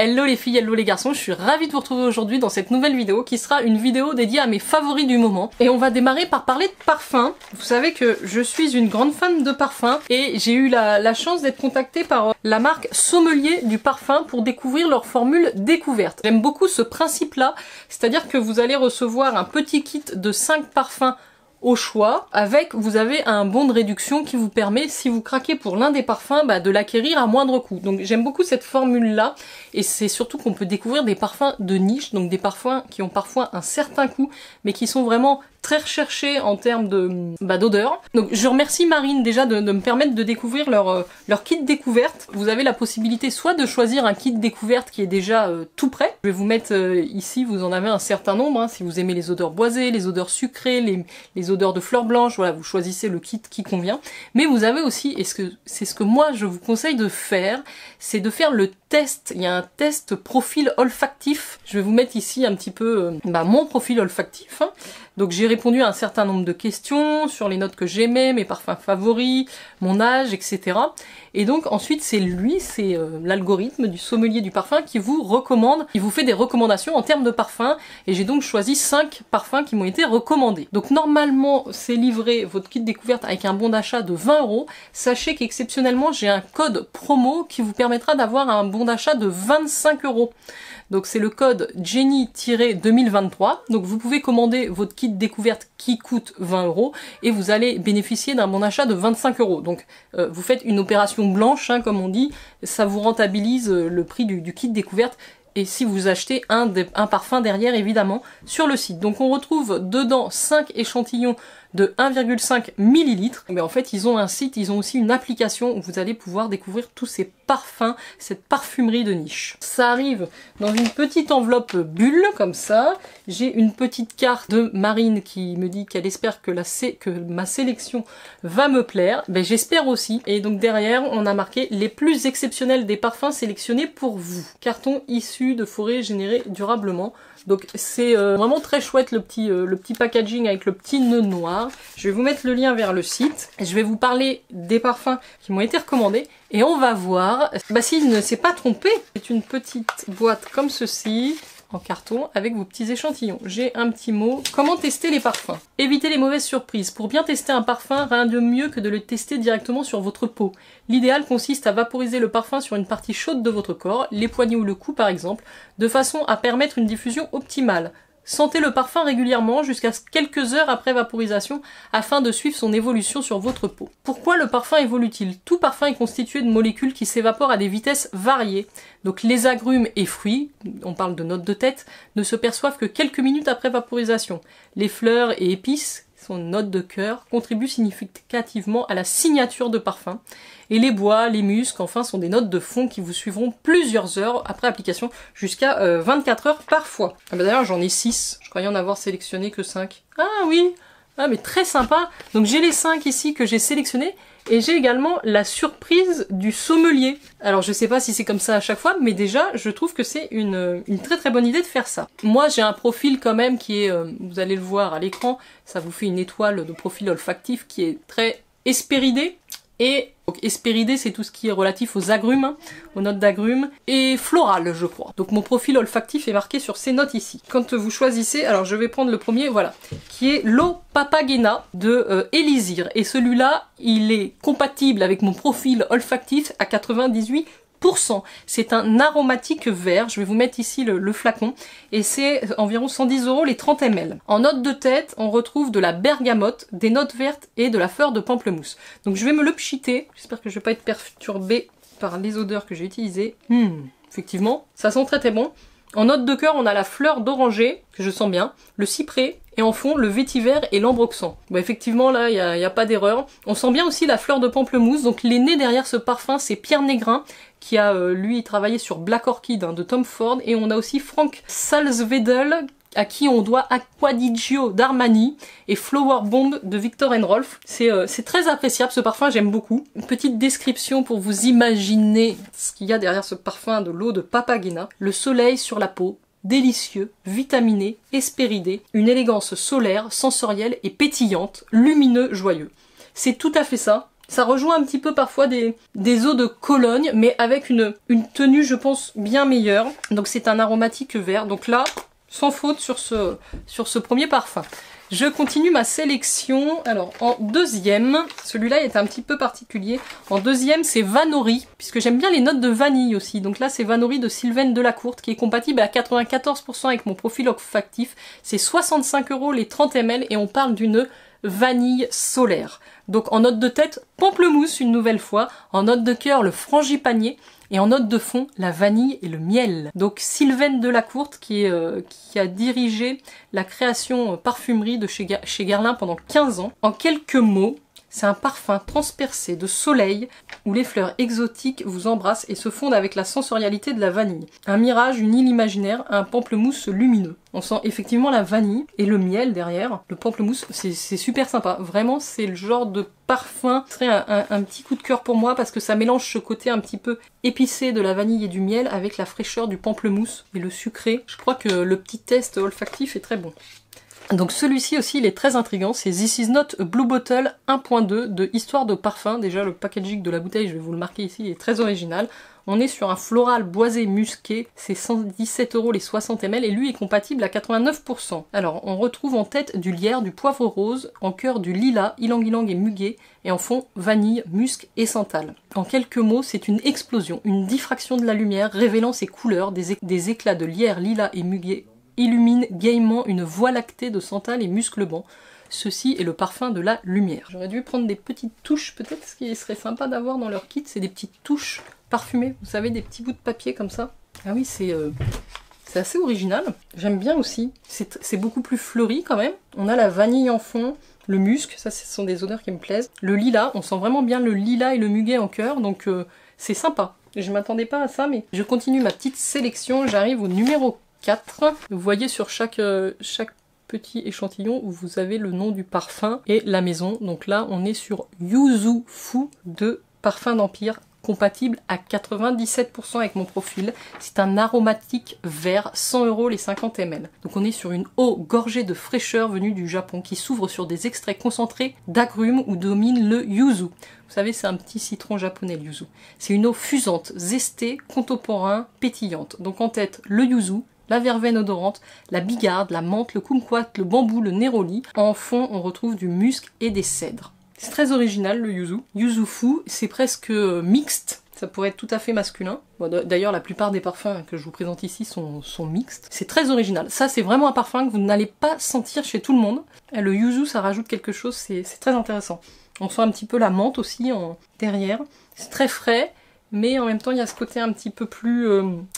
Hello les filles, hello les garçons, je suis ravie de vous retrouver aujourd'hui dans cette nouvelle vidéo qui sera une vidéo dédiée à mes favoris du moment. Et on va démarrer par parler de parfum. Vous savez que je suis une grande fan de parfum et j'ai eu la chance d'être contactée par la marque Sommelier du parfum pour découvrir leur formule découverte. J'aime beaucoup ce principe-là, c'est-à-dire que vous allez recevoir un petit kit de 5 parfums au choix, vous avez un bon de réduction qui vous permet, si vous craquez pour l'un des parfums, de l'acquérir à moindre coût. Donc j'aime beaucoup cette formule là, et c'est surtout qu'on peut découvrir des parfums de niche, donc des parfums qui ont parfois un certain coût, mais qui sont vraiment très recherchés en termes d'odeur. Donc je remercie Marine déjà de me permettre de découvrir leur kit découverte. Vous avez la possibilité soit de choisir un kit découverte qui est déjà tout prêt. Je vais vous mettre ici, vous en avez un certain nombre, hein, si vous aimez les odeurs boisées, les odeurs sucrées, les odeurs de fleurs blanches, voilà, vous choisissez le kit qui convient. Mais vous avez aussi, et c'est ce que moi je vous conseille de faire, c'est de faire le test. Il y a un test profil olfactif. Je vais vous mettre ici un petit peu mon profil olfactif, hein. Donc j'ai répondu à un certain nombre de questions sur les notes que j'aimais, mes parfums favoris, mon âge, etc. Et donc ensuite c'est l'algorithme du sommelier du parfum qui vous recommande, qui vous fait des recommandations en termes de parfums. Et j'ai donc choisi 5 parfums qui m'ont été recommandés. Donc normalement c'est livré votre kit découverte avec un bon d'achat de 20 €. Sachez qu'exceptionnellement j'ai un code promo qui vous permettra d'avoir un bon d'achat de 25 €. Donc c'est le code Jenny-2023. Donc vous pouvez commander votre kit découverte qui coûte 20 € et vous allez bénéficier d'un bon d'achat de 25 €. Donc vous faites une opération blanche, hein, comme on dit, ça vous rentabilise le prix du kit découverte. Et si vous achetez un parfum derrière, évidemment, sur le site. Donc on retrouve dedans 5 échantillons de 1,5 ml. Mais en fait, ils ont un site, ils ont aussi une application où vous allez pouvoir découvrir tous ces parfums, cette parfumerie de niche. Ça arrive dans une petite enveloppe bulle, comme ça. J'ai une petite carte de Marine qui me dit qu'elle espère que ma sélection va me plaire. Ben, j'espère aussi. Et donc derrière, on a marqué les plus exceptionnels des parfums sélectionnés pour vous. Carton issu de forêts générées durablement. Donc c'est vraiment très chouette le petit packaging avec le petit nœud noir. Je vais vous mettre le lien vers le site. Je vais vous parler des parfums qui m'ont été recommandés. Et on va voir s'il ne s'est pas trompé. C'est une petite boîte comme ceci, en carton, avec vos petits échantillons. J'ai un petit mot. Comment tester les parfums? Évitez les mauvaises surprises. Pour bien tester un parfum, rien de mieux que de le tester directement sur votre peau. L'idéal consiste à vaporiser le parfum sur une partie chaude de votre corps, les poignets ou le cou par exemple, de façon à permettre une diffusion optimale. Sentez le parfum régulièrement jusqu'à quelques heures après vaporisation afin de suivre son évolution sur votre peau. Pourquoi le parfum évolue-t-il? Tout parfum est constitué de molécules qui s'évaporent à des vitesses variées. Donc les agrumes et fruits, on parle de notes de tête, ne se perçoivent que quelques minutes après vaporisation. Les fleurs et épices, son note de cœur, contribuent significativement à la signature de parfum. Et les bois, les muscs, enfin, sont des notes de fond qui vous suivront plusieurs heures après application, jusqu'à 24 heures parfois. Ah bah d'ailleurs, j'en ai 6. Je croyais en avoir sélectionné que 5. Ah oui! Ah mais très sympa! Donc j'ai les 5 ici que j'ai sélectionnés, et j'ai également la surprise du sommelier. Alors je sais pas si c'est comme ça à chaque fois, mais déjà, je trouve que c'est une très très bonne idée de faire ça. Moi, j'ai un profil quand même qui est, vous allez le voir à l'écran, ça vous fait une étoile de profil olfactif qui est très hespéridé. Et donc hespéridé, c'est tout ce qui est relatif aux agrumes, hein, aux notes d'agrumes, et floral, je crois. Donc mon profil olfactif est marqué sur ces notes ici. Quand vous choisissez, alors je vais prendre le premier, voilà, qui est l'eau Papagena de Elysir. Et celui-là, il est compatible avec mon profil olfactif à 98%. C'est un aromatique vert, je vais vous mettre ici le flacon, et c'est environ 110 € les 30 ml. En note de tête, on retrouve de la bergamote, des notes vertes et de la fleur de pamplemousse. Donc je vais me le pchiter, j'espère que je vais pas être perturbée par les odeurs que j'ai utilisées. Effectivement, ça sent très très bon. En note de cœur, on a la fleur d'oranger, que je sens bien, le cyprès, et en fond, le vétiver et l'ambroxan. Bah effectivement, là, il y a pas d'erreur. On sent bien aussi la fleur de pamplemousse, donc les nez derrière ce parfum, c'est Pierre Négrin, qui a, lui, travaillé sur Black Orchid, hein, de Tom Ford, et on a aussi Frank Salzwedel, à qui on doit Acquadigio d'Armani et Flower Bomb de Viktor & Rolf. C'est très appréciable ce parfum, j'aime beaucoup. Une petite description pour vous imaginer ce qu'il y a derrière ce parfum de l'eau de Papagena. Le soleil sur la peau, délicieux, vitaminé, hespéridé, une élégance solaire, sensorielle et pétillante, lumineux, joyeux. C'est tout à fait ça. Ça rejoint un petit peu parfois des eaux de Cologne, mais avec une tenue, je pense, bien meilleure. Donc c'est un aromatique vert. Donc là, sans faute sur ce premier parfum. Je continue ma sélection. Alors en deuxième, celui-là est un petit peu particulier. En deuxième, c'est Vanori, puisque j'aime bien les notes de vanille aussi. Donc là, c'est Vanori de Sylvaine Delacourte, qui est compatible à 94% avec mon profil olfactif. C'est 65 € les 30 ml et on parle d'une vanille solaire. Donc en note de tête, pamplemousse une nouvelle fois. En note de cœur, le frangipanier. Et en note de fond, la vanille et le miel. Donc Sylvaine Delacourte qui a dirigé la création parfumerie de chez Guerlain pendant 15 ans. En quelques mots, c'est un parfum transpercé de soleil où les fleurs exotiques vous embrassent et se fondent avec la sensorialité de la vanille. Un mirage, une île imaginaire, un pamplemousse lumineux. On sent effectivement la vanille et le miel derrière. Le pamplemousse, c'est super sympa. Vraiment, c'est le genre de parfum qui serait un petit coup de cœur pour moi parce que ça mélange ce côté un petit peu épicé de la vanille et du miel avec la fraîcheur du pamplemousse et le sucré. Je crois que le petit test olfactif est très bon. Donc celui-ci aussi il est très intriguant, c'est This Is Not a Blue Bottle 1.2 de Histoire de Parfum. Déjà le packaging de la bouteille, je vais vous le marquer ici, il est très original. On est sur un floral boisé musqué, c'est 117 € les 60 ml et lui est compatible à 89%. Alors on retrouve en tête du lierre, du poivre rose, en cœur du lilas, ylang-ylang et muguet, et en fond vanille, musc et santal. En quelques mots, c'est une explosion, une diffraction de la lumière révélant ses couleurs, des éclats de lierre, lilas et muguet illumine gaiement une voie lactée de santal et muscle blanc. Ceci est le parfum de la lumière. J'aurais dû prendre des petites touches, peut-être ce qui serait sympa d'avoir dans leur kit, c'est des petites touches parfumées. Vous savez, des petits bouts de papier comme ça. Ah oui, c'est assez original. J'aime bien aussi. C'est beaucoup plus fleuri quand même. On a la vanille en fond, le musc, ça ce sont des odeurs qui me plaisent. Le lilas, on sent vraiment bien le lilas et le muguet en cœur, donc c'est sympa. Je m'attendais pas à ça, mais je continue ma petite sélection. J'arrive au numéro 4. Vous voyez sur chaque petit échantillon où vous avez le nom du parfum et la maison. Donc là, on est sur Yuzu Fu de Parfum d'Empire, compatible à 97% avec mon profil. C'est un aromatique vert, 100 € les 50 ml. Donc on est sur une eau gorgée de fraîcheur venue du Japon qui s'ouvre sur des extraits concentrés d'agrumes où domine le yuzu. Vous savez, c'est un petit citron japonais, le yuzu. C'est une eau fusante, zestée, contemporain, pétillante. Donc en tête, le yuzu, la verveine odorante, la bigarde, la menthe, le kumquat, le bambou, le néroli. En fond, on retrouve du musc et des cèdres. C'est très original le yuzu. Yuzu Fu, c'est presque mixte. Ça pourrait être tout à fait masculin. Bon, d'ailleurs, la plupart des parfums que je vous présente ici sont mixtes. C'est très original. Ça, c'est vraiment un parfum que vous n'allez pas sentir chez tout le monde. Et le yuzu, ça rajoute quelque chose, c'est très intéressant. On sent un petit peu la menthe aussi derrière. C'est très frais, mais en même temps, il y a ce côté un petit peu plus...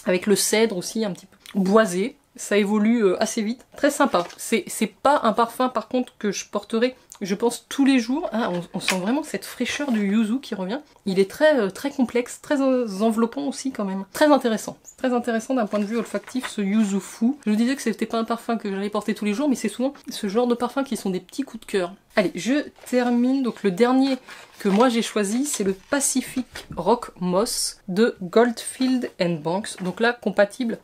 avec le cèdre aussi, un petit peu boisé. Ça évolue assez vite. Très sympa. C'est pas un parfum, par contre, que je porterai, je pense, tous les jours. Ah, on sent vraiment cette fraîcheur du yuzu qui revient. Il est très complexe, très enveloppant aussi quand même. Très intéressant. Très intéressant d'un point de vue olfactif, ce Yuzu Fu. Je vous disais que c'était pas un parfum que j'allais porter tous les jours, mais c'est souvent ce genre de parfums qui sont des petits coups de cœur. Allez, je termine. Donc le dernier que moi j'ai choisi, c'est le Pacific Rock Moss de Goldfield Banks. Donc là, compatible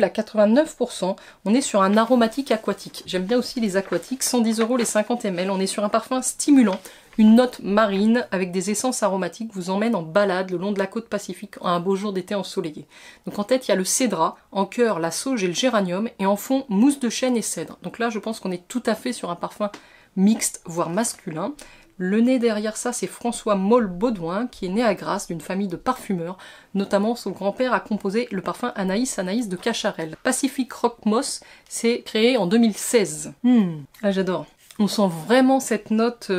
à 89%. On est sur un aromatique aquatique. J'aime bien aussi les aquatiques. 110 € les 50 ml. On est sur un parfum stimulant. Une note marine avec des essences aromatiques vous emmène en balade le long de la côte pacifique à un beau jour d'été ensoleillé. Donc en tête, il y a le cédra, en cœur, la sauge et le géranium, et en fond, mousse de chêne et cèdre. Donc là, je pense qu'on est tout à fait sur un parfum mixte, voire masculin. Le nez derrière ça, c'est François Moll-Baudouin, qui est né à Grasse, d'une famille de parfumeurs. Notamment, son grand-père a composé le parfum Anaïs de Cacharel. Pacific Rock Moss, c'est créé en 2016. Ah, j'adore. On sent vraiment cette note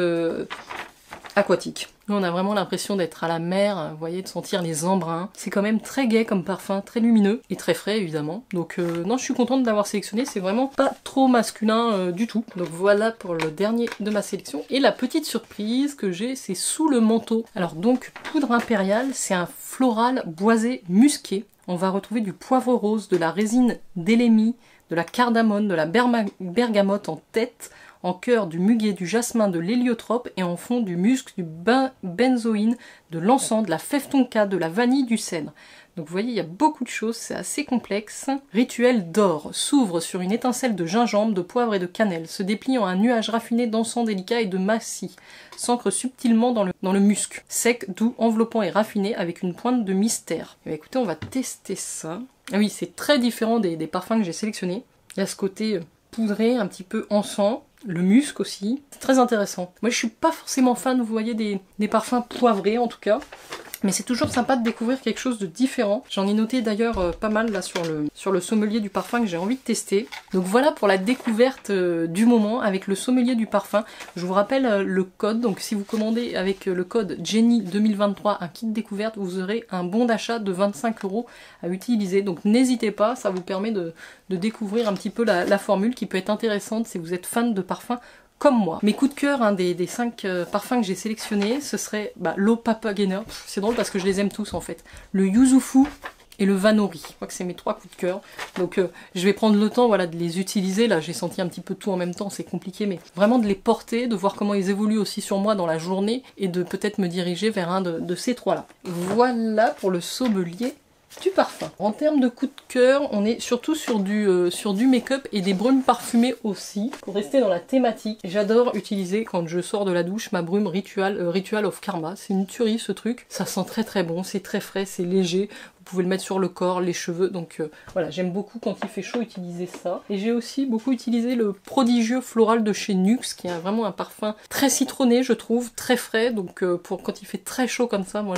aquatique. Nous, on a vraiment l'impression d'être à la mer, vous voyez, de sentir les embruns. C'est quand même très gai comme parfum, très lumineux et très frais évidemment. Donc non, je suis contente d'avoir sélectionné, c'est vraiment pas trop masculin du tout. Donc voilà pour le dernier de ma sélection. Et la petite surprise que j'ai, c'est Sous le manteau. Alors donc, poudre impériale, c'est un floral boisé musqué. On va retrouver du poivre rose, de la résine d'élémie, de la cardamone, de la bergamote en tête. en cœur du muguet, du jasmin, de l'héliotrope et en fond du musc, du benzoïne, de l'encens, de la fève tonka, de la vanille, du cèdre. Donc vous voyez, il y a beaucoup de choses, c'est assez complexe. Rituel d'or s'ouvre sur une étincelle de gingembre, de poivre et de cannelle, se déplie en un nuage raffiné d'encens délicat et de massis, s'ancre subtilement dans le musc, sec, doux, enveloppant et raffiné avec une pointe de mystère. Et bien, écoutez, on va tester ça. Ah oui, c'est très différent des parfums que j'ai sélectionnés. Il y a ce côté poudré, un petit peu encens, le musc aussi. C'est très intéressant. Moi, je suis pas forcément fan, vous voyez, des parfums poivrés en tout cas. Mais c'est toujours sympa de découvrir quelque chose de différent. J'en ai noté d'ailleurs pas mal là sur le sommelier du parfum que j'ai envie de tester. Donc voilà pour la découverte du moment avec le sommelier du parfum. Je vous rappelle le code, donc si vous commandez avec le code Jenny 2023 un kit découverte, vous aurez un bon d'achat de 25 € à utiliser. Donc n'hésitez pas, ça vous permet de découvrir un petit peu la formule qui peut être intéressante si vous êtes fan de parfum comme moi. Mes coups de cœur des 5 parfums que j'ai sélectionnés, ce serait l'eau Papagena. C'est drôle parce que je les aime tous en fait. Le Yuzufu et le Vanori. Je crois que c'est mes 3 coups de cœur. Donc je vais prendre le temps voilà, de les utiliser. Là j'ai senti un petit peu tout en même temps, c'est compliqué, mais vraiment de les porter, de voir comment ils évoluent aussi sur moi dans la journée et de peut-être me diriger vers un de ces 3-là. Voilà pour le sommelier du parfum. En termes de coup de cœur, on est surtout sur du make-up et des brumes parfumées aussi. Pour rester dans la thématique, j'adore utiliser quand je sors de la douche ma brume Ritual of Karma. C'est une tuerie ce truc. Ça sent très très bon, c'est très frais, c'est léger. Vous pouvez le mettre sur le corps, les cheveux, donc voilà, j'aime beaucoup quand il fait chaud utiliser ça. Et j'ai aussi beaucoup utilisé le prodigieux floral de chez Nuxe, qui est vraiment un parfum très citronné, je trouve, très frais, donc pour quand il fait très chaud comme ça, moi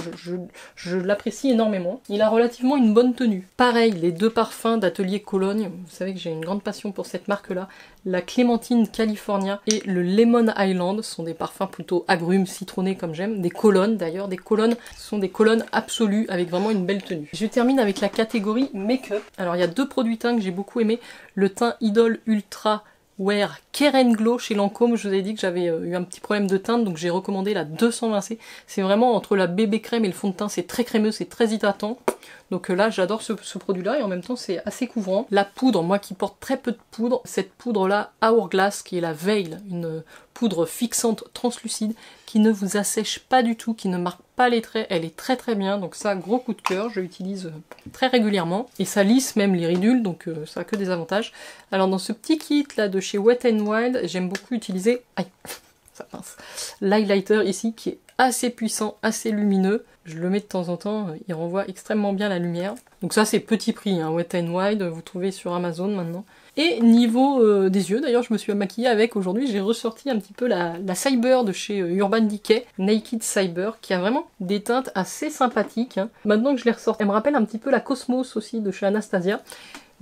je l'apprécie énormément. Il a relativement une bonne tenue. Pareil, les 2 parfums d'Atelier Cologne, vous savez que j'ai une grande passion pour cette marque-là, la Clémentine California et le Lemon Island sont des parfums plutôt agrumes, citronnés comme j'aime, des colonnes d'ailleurs, des colonnes, ce sont des colonnes absolues avec vraiment une belle tenue. Je termine avec la catégorie make-up. Alors il y a 2 produits teints que j'ai beaucoup aimé, le teint Idol Ultra Wear Keren Glow chez Lancôme. Je vous ai dit que j'avais eu un petit problème de teinte, donc j'ai recommandé la 220C. C'est vraiment entre la bébé crème et le fond de teint, c'est très crémeux, c'est très hydratant. Donc là, j'adore ce produit-là et en même temps, c'est assez couvrant. La poudre, moi qui porte très peu de poudre, cette poudre-là, Hourglass, qui est la Veil, une poudre fixante translucide, qui ne vous assèche pas du tout, qui ne marque pas les traits, elle est très très bien. Donc ça, gros coup de cœur, je l'utilise très régulièrement. Et ça lisse même les ridules, donc ça a que des avantages. Alors dans ce petit kit là de chez Wet n Wild, j'aime beaucoup utiliser... Aïe, ça pince. L'highlighter ici, qui est assez puissant, assez lumineux. Je le mets de temps en temps, il renvoie extrêmement bien la lumière. Donc ça c'est petit prix, hein, Wet n Wild, vous trouvez sur Amazon maintenant. Et niveau des yeux, d'ailleurs je me suis maquillée avec aujourd'hui, j'ai ressorti un petit peu la Cyber de chez Urban Decay, Naked Cyber, qui a vraiment des teintes assez sympathiques. Hein. Maintenant que je les ressors, elle me rappelle un petit peu la Cosmos aussi de chez Anastasia.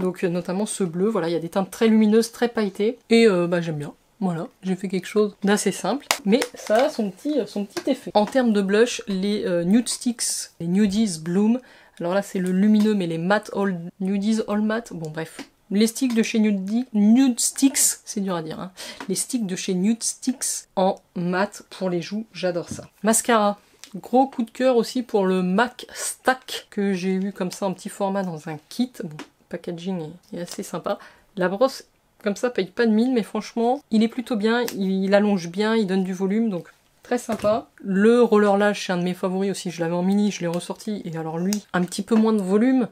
Donc notamment ce bleu, voilà, il y a des teintes très lumineuses, très pailletées, et j'aime bien. Voilà, j'ai fait quelque chose d'assez simple, mais ça a son petit effet. En termes de blush, les Nude Sticks, les Nudies Bloom, alors là c'est le lumineux, mais les matte Nudies All Matte, bon bref. Les sticks de chez Nude Sticks, c'est dur à dire, hein. Les sticks de chez Nude Sticks en mat pour les joues, j'adore ça. Mascara, gros coup de cœur aussi pour le MAC Stack, que j'ai eu comme ça en petit format dans un kit. Bon, le packaging est assez sympa. La brosse, comme ça, paye pas de mine, mais franchement, il est plutôt bien, il allonge bien, il donne du volume, donc très sympa. Le roller lash, c'est un de mes favoris aussi, je l'avais en mini, je l'ai ressorti, et alors lui, un petit peu moins de volume,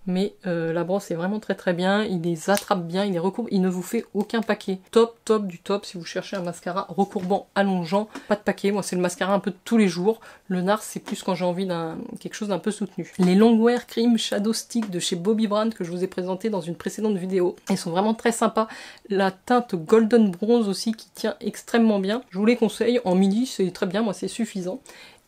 mais la brosse est vraiment très très bien, il les attrape bien, il les recourbe, il ne vous fait aucun paquet. Top, top du top si vous cherchez un mascara recourbant, allongeant, pas de paquet. Moi c'est le mascara un peu de tous les jours. Le NARS c'est plus quand j'ai envie d'un quelque chose d'un peu soutenu. Les Longwear Cream Shadow Stick de chez Bobbi Brown que je vous ai présenté dans une précédente vidéo, ils sont vraiment très sympas. La teinte Golden Bronze aussi qui tient extrêmement bien. Je vous les conseille, en mini c'est très bien, moi c'est suffisant.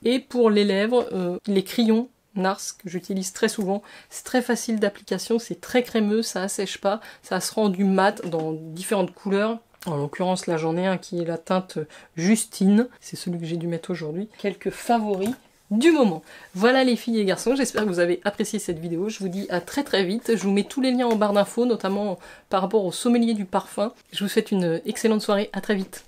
Et pour les lèvres, les crayons NARS que j'utilise très souvent, c'est très facile d'application, c'est très crémeux, ça assèche pas, ça se rend du mat dans différentes couleurs. En l'occurrence là j'en ai un qui est la teinte Justine, c'est celui que j'ai dû mettre aujourd'hui. Quelques favoris du moment. Voilà les filles et garçons, j'espère que vous avez apprécié cette vidéo, je vous dis à très très vite, je vous mets tous les liens en barre d'infos, notamment par rapport au sommelier du parfum. Je vous souhaite une excellente soirée, à très vite.